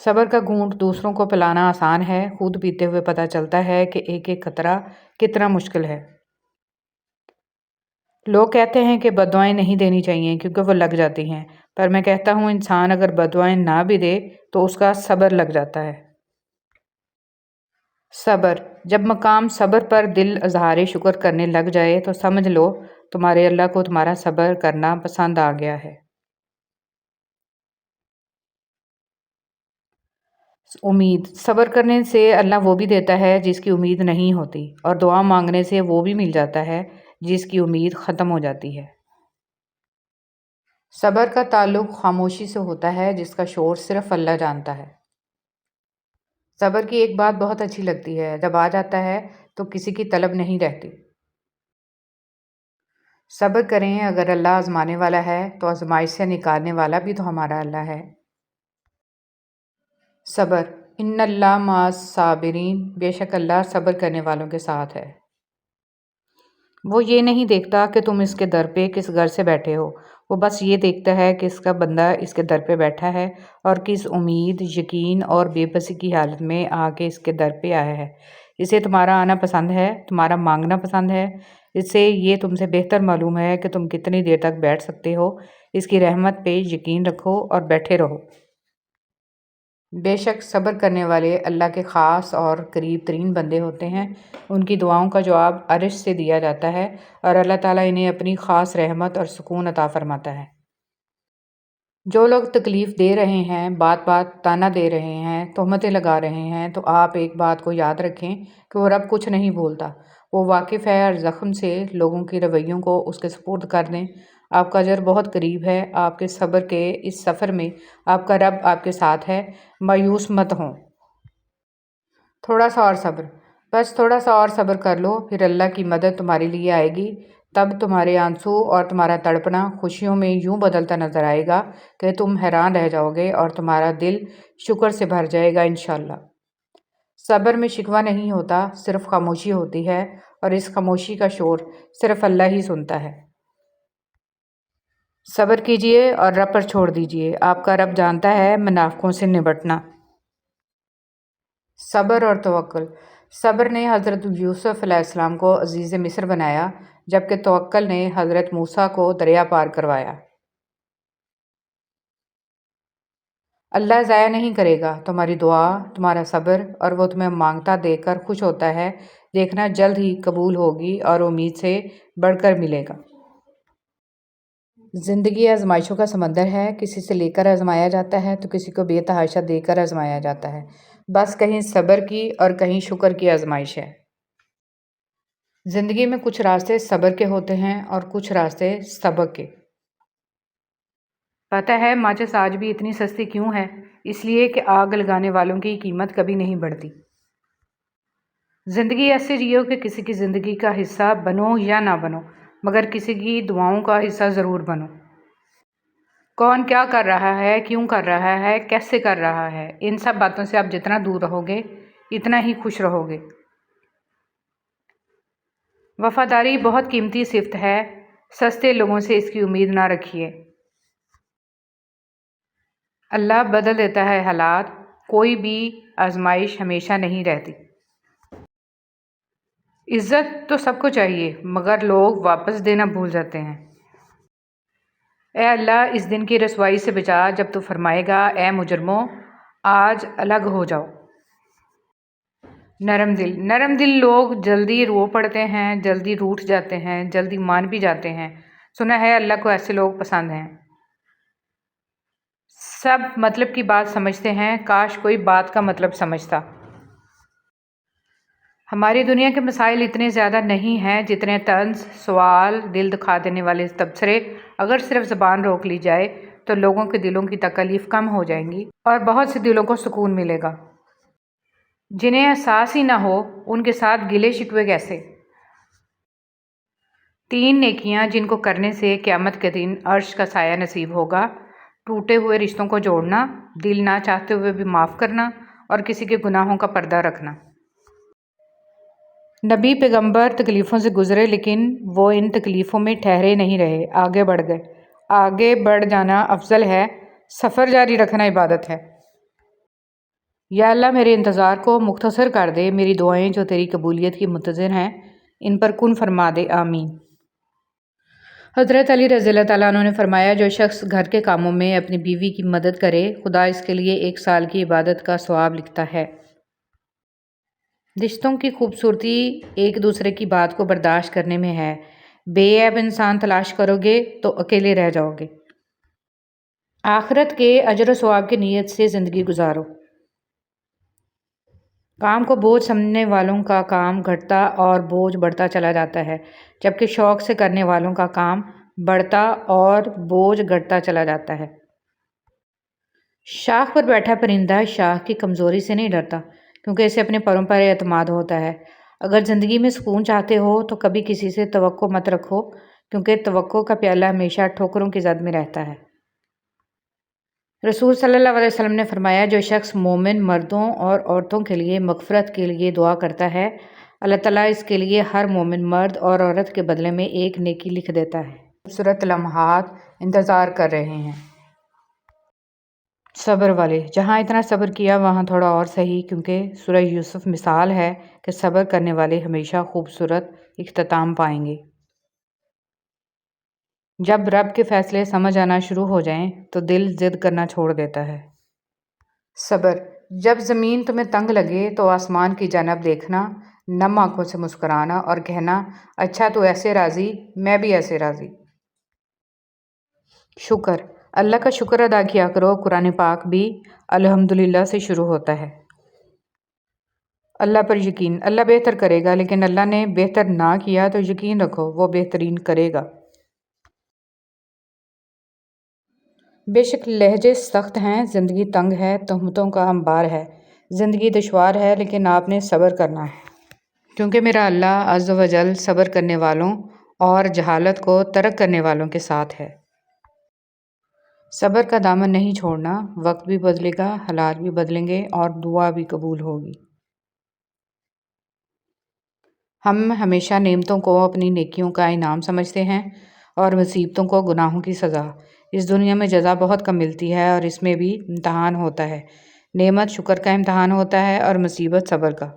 صبر کا گھونٹ دوسروں کو پلانا آسان ہے، خود پیتے ہوئے پتہ چلتا ہے کہ ایک ایک قطرہ کتنا مشکل ہے۔ لوگ کہتے ہیں کہ بددعائیں نہیں دینی چاہیے کیونکہ وہ لگ جاتی ہیں، پر میں کہتا ہوں انسان اگر بددعائیں نہ بھی دے تو اس کا صبر لگ جاتا ہے۔ صبر، جب مقام صبر پر دل اظہار شکر کرنے لگ جائے تو سمجھ لو تمہارے اللہ کو تمہارا صبر کرنا پسند آ گیا ہے۔ امید، صبر کرنے سے اللہ وہ بھی دیتا ہے جس کی امید نہیں ہوتی، اور دعا مانگنے سے وہ بھی مل جاتا ہے جس کی امید ختم ہو جاتی ہے۔ صبر کا تعلق خاموشی سے ہوتا ہے جس کا شور صرف اللہ جانتا ہے۔ صبر کی ایک بات بہت اچھی لگتی ہے، جب آ جاتا ہے تو کسی کی طلب نہیں رہتی۔ صبر کریں، اگر اللہ آزمانے والا ہے تو آزمائش سے نکالنے والا بھی تو ہمارا اللہ ہے۔ صبر، ان اللہ مع الصابرین، بے شک اللہ صبر کرنے والوں کے ساتھ ہے۔ وہ یہ نہیں دیکھتا کہ تم اس کے در پہ کس غرض سے بیٹھے ہو، وہ بس یہ دیکھتا ہے کہ اس کا بندہ اس کے در پہ بیٹھا ہے اور کس امید، یقین اور بے بسی کی حالت میں آ کے اس کے در پہ آیا ہے۔ اسے تمہارا آنا پسند ہے، تمہارا مانگنا پسند ہے، اس سے یہ تم سے بہتر معلوم ہے کہ تم کتنی دیر تک بیٹھ سکتے ہو۔ اس کی رحمت پہ یقین رکھو اور بیٹھے رہو۔ بے شک صبر کرنے والے اللہ کے خاص اور قریب ترین بندے ہوتے ہیں، ان کی دعاؤں کا جواب عرش سے دیا جاتا ہے اور اللہ تعالیٰ انہیں اپنی خاص رحمت اور سکون عطا فرماتا ہے۔ جو لوگ تکلیف دے رہے ہیں، بات بات تانا دے رہے ہیں، تہمتیں لگا رہے ہیں، تو آپ ایک بات کو یاد رکھیں کہ وہ رب کچھ نہیں بھولتا، وہ واقف ہے ہر زخم سے۔ لوگوں کی رویوں کو اس کے سپرد کر دیں، آپ کا اجر بہت قریب ہے۔ آپ کے صبر کے اس سفر میں آپ کا رب آپ کے ساتھ ہے، مایوس مت ہوں۔ تھوڑا سا اور صبر، بس تھوڑا سا اور صبر کر لو، پھر اللہ کی مدد تمہارے لیے آئے گی۔ تب تمہارے آنسو اور تمہارا تڑپنا خوشیوں میں یوں بدلتا نظر آئے گا کہ تم حیران رہ جاؤ گے اور تمہارا دل شکر سے بھر جائے گا انشاءاللہ۔ صبر میں شکوہ نہیں ہوتا، صرف خاموشی ہوتی ہے، اور اس خاموشی کا شور صرف اللہ ہی سنتا ہے۔ صبر کیجئے اور رب پر چھوڑ دیجئے، آپ کا رب جانتا ہے منافقوں سے نبٹنا۔ صبر اور توکل، صبر نے حضرت یوسف علیہ السلام کو عزیز مصر بنایا، جبکہ توکل نے حضرت موسیٰ کو دریا پار کروایا۔ اللہ ضائع نہیں کرے گا تمہاری دعا، تمہارا صبر، اور وہ تمہیں مانگتا دیکھ کر خوش ہوتا ہے، دیکھنا جلد ہی قبول ہوگی اور امید سے بڑھ کر ملے گا۔ زندگی آزمائشوں کا سمندر ہے، کسی سے لے کر آزمایا جاتا ہے تو کسی کو بے تحاشا دے کر آزمایا جاتا ہے، بس کہیں صبر کی اور کہیں شکر کی آزمائش ہے۔ زندگی میں کچھ راستے صبر کے ہوتے ہیں اور کچھ راستے سبق کے۔ پتہ ہے ماچس آج بھی اتنی سستی کیوں ہے؟ اس لیے کہ آگ لگانے والوں کی قیمت کبھی نہیں بڑھتی۔ زندگی ایسے جیو کہ کسی کی زندگی کا حصہ بنو یا نہ بنو، مگر کسی کی دعاؤں کا حصہ ضرور بنو۔ کون کیا کر رہا ہے، کیوں کر رہا ہے، کیسے کر رہا ہے، ان سب باتوں سے آپ جتنا دور رہو گے اتنا ہی خوش رہو گے۔ وفاداری بہت قیمتی صفت ہے، سستے لوگوں سے اس کی امید نہ رکھیے۔ اللہ بدل دیتا ہے حالات، کوئی بھی آزمائش ہمیشہ نہیں رہتی۔ عزت تو سب کو چاہیے، مگر لوگ واپس دینا بھول جاتے ہیں۔ اے اللہ اس دن کی رسوائی سے بچا جب تو فرمائے گا اے مجرموں آج الگ ہو جاؤ۔ نرم دل لوگ جلدی رو پڑتے ہیں، جلدی روٹھ جاتے ہیں، جلدی مان بھی جاتے ہیں۔ سنا ہے اللہ کو ایسے لوگ پسند ہیں۔ سب مطلب کی بات سمجھتے ہیں، کاش کوئی بات کا مطلب سمجھتا۔ ہماری دنیا کے مسائل اتنے زیادہ نہیں ہیں جتنے طنز، سوال، دل دکھا دینے والے تبصرے۔ اگر صرف زبان روک لی جائے تو لوگوں کے دلوں کی تکالیف کم ہو جائیں گی اور بہت سے دلوں کو سکون ملے گا۔ جنہیں احساس ہی نہ ہو ان کے ساتھ گلے شکوے کیسے؟ 3 نیکیاں جن کو کرنے سے قیامت کے دن عرش کا سایہ نصیب ہوگا: ٹوٹے ہوئے رشتوں کو جوڑنا، دل نہ چاہتے ہوئے بھی معاف کرنا، اور کسی کے گناہوں کا پردہ رکھنا۔ نبی پیغمبر تکلیفوں سے گزرے لیکن وہ ان تکلیفوں میں ٹھہرے نہیں رہے، آگے بڑھ گئے۔ آگے بڑھ جانا افضل ہے، سفر جاری رکھنا عبادت ہے۔ یا اللہ میرے انتظار کو مختصر کر دے، میری دعائیں جو تیری قبولیت کی منتظر ہیں ان پر کن فرما دے، آمین۔ حضرت علی رضی اللہ تعالیٰ عنہ نے فرمایا، جو شخص گھر کے کاموں میں اپنی بیوی کی مدد کرے، خدا اس کے لیے 1 سال کی عبادت کا ثواب لکھتا ہے۔ رشتوں کی خوبصورتی ایک دوسرے کی بات کو برداشت کرنے میں ہے۔ بے عیب انسان تلاش کرو گے تو اکیلے رہ جاؤ گے۔ آخرت کے اجر و ثواب کی نیت سے زندگی گزارو۔ کام کو بوجھ سمجھنے والوں کا کام گھٹتا اور بوجھ بڑھتا چلا جاتا ہے، جبکہ شوق سے کرنے والوں کا کام بڑھتا اور بوجھ گھٹتا چلا جاتا ہے۔ شاخ پر بیٹھا پرندہ شاخ کی کمزوری سے نہیں ڈرتا، کیونکہ اسے اپنے پروں پر اعتماد ہوتا ہے۔ اگر زندگی میں سکون چاہتے ہو تو کبھی کسی سے توقع مت رکھو، کیونکہ توقع کا پیالہ ہمیشہ ٹھوکروں کی زد میں رہتا ہے۔ رسول صلی اللہ علیہ وسلم نے فرمایا، جو شخص مومن مردوں اور عورتوں کے لیے مغفرت کے لیے دعا کرتا ہے، اللہ تعالیٰ اس کے لیے ہر مومن مرد اور عورت کے بدلے میں ایک نیکی لکھ دیتا ہے۔ خوبصورت لمحات انتظار کر رہے ہیں۔ صبر والے، جہاں اتنا صبر کیا وہاں تھوڑا اور سہی، کیونکہ سورہ یوسف مثال ہے کہ صبر کرنے والے ہمیشہ خوبصورت اختتام پائیں گے۔ جب رب کے فیصلے سمجھ آنا شروع ہو جائیں تو دل ضد کرنا چھوڑ دیتا ہے۔ صبر، جب زمین تمہیں تنگ لگے تو آسمان کی جانب دیکھنا، نم آنکھوں سے مسکرانا اور کہنا، اچھا تو ایسے راضی، میں بھی ایسے راضی۔ شکر، اللہ کا شکر ادا کیا کرو۔ قرآن پاک بھی الحمدللہ سے شروع ہوتا ہے۔ اللہ پر یقین، اللہ بہتر کرے گا، لیکن اللہ نے بہتر نہ کیا تو یقین رکھو وہ بہترین کرے گا۔ بے شک لہجے سخت ہیں، زندگی تنگ ہے، تہمتوں کا انبار ہے۔ زندگی دشوار ہے لیکن آپ نے صبر کرنا ہے، کیونکہ میرا اللہ عز و جل صبر کرنے والوں اور جہالت کو ترک کرنے والوں کے ساتھ ہے۔ صبر کا دامن نہیں چھوڑنا، وقت بھی بدلے گا، حالات بھی بدلیں گے اور دعا بھی قبول ہوگی۔ ہم ہمیشہ نعمتوں کو اپنی نیکیوں کا انعام سمجھتے ہیں اور مصیبتوں کو گناہوں کی سزا۔ اس دنیا میں جزا بہت کم ملتی ہے اور اس میں بھی امتحان ہوتا ہے۔ نعمت شکر کا امتحان ہوتا ہے اور مصیبت صبر کا۔